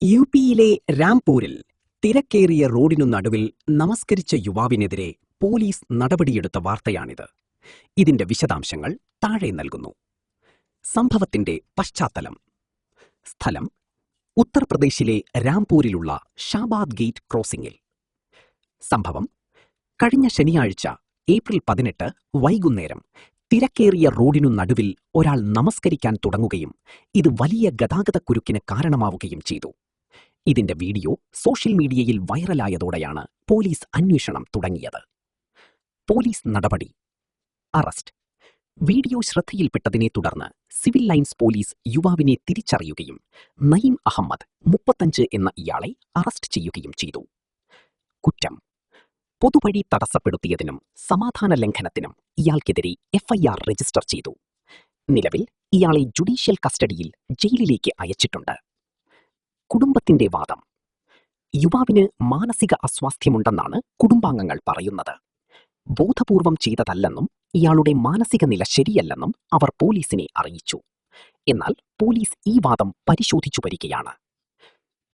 യുപിയിലെ രാംപൂരിൽ തിരക്കേറിയ റോഡിനു നടുവിൽ നമസ്കരിച്ച യുവാവിനെതിരെ പോലീസ് നടപടിയെടുത്ത വാർത്തയാണിത്. ഇതിന്റെ വിശദാംശങ്ങൾ താഴെ നൽകുന്നു. സംഭവത്തിന്റെ പശ്ചാത്തലം: സ്ഥലം ഉത്തർപ്രദേശിലെ രാംപൂരിലുള്ള ഷാബാദ് ഗേറ്റ് ക്രോസിംഗിൽ. സംഭവം കഴിഞ്ഞ ശനിയാഴ്ച ഏപ്രിൽ 18 വൈകുന്നേരം തിരക്കേറിയ റോഡിനു നടുവിൽ ഒരാൾ നമസ്കരിക്കാൻ തുടങ്ങുകയും ഇത് വലിയ ഗതാഗതക്കുരുക്കിന് കാരണമാവുകയും ചെയ്തു. ഇതിന്റെ വീഡിയോ സോഷ്യൽ മീഡിയയിൽ വൈറലായതോടെയാണ് പോലീസ് അന്വേഷണം തുടങ്ങിയത്. പോലീസ് നടപടി: അറസ്റ്റ്. വീഡിയോ ശ്രദ്ധയിൽപ്പെട്ടതിനെ തുടർന്ന് സിവിൽ ലൈൻസ് പോലീസ് യുവാവിനെ തിരിച്ചറിയുകയും നഈം അഹമ്മദ് 35 എന്ന ഇയാളെ അറസ്റ്റ് ചെയ്യുകയും ചെയ്തു. കുറ്റം: പൊതുവഴി തടസ്സപ്പെടുത്തിയതിനും സമാധാന ലംഘനത്തിനും ഇയാൾക്കെതിരെ FIR രജിസ്റ്റർ ചെയ്തു. നിലവിൽ ഇയാളെ ജുഡീഷ്യൽ കസ്റ്റഡിയിൽ ജയിലിലേക്ക് അയച്ചിട്ടുണ്ട്. കുടുംബത്തിന്റെ വാദം: യുവാവിന് മാനസിക അസ്വാസ്ഥ്യമുണ്ടെന്നാണ് കുടുംബാംഗങ്ങൾ പറയുന്നത്. ബോധപൂർവം ചെയ്തതല്ലെന്നും ഇയാളുടെ മാനസിക നില ശരിയല്ലെന്നും അവർ പോലീസിനെ അറിയിച്ചു. എന്നാൽ പോലീസ് ഈ വാദം പരിശോധിച്ചു വരികയാണ്.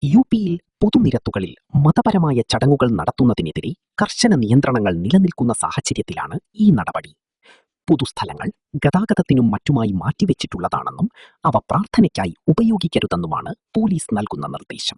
യുപിയിൽ പൊതുനിരത്തുകളിൽ മതപരമായ ചടങ്ങുകൾ നടത്തുന്നതിനെതിരെ കർശന നിയന്ത്രണങ്ങൾ നിലനിൽക്കുന്ന സാഹചര്യത്തിലാണ് ഈ നടപടി. പൊതുസ്ഥലങ്ങൾ ഗതാഗതത്തിനും മറ്റുമായി മാറ്റിവെച്ചിട്ടുള്ളതാണെന്നും അവ പ്രാർത്ഥനയ്ക്കായി ഉപയോഗിക്കരുതെന്നുമാണ് പോലീസ് നൽകുന്ന നിർദ്ദേശം.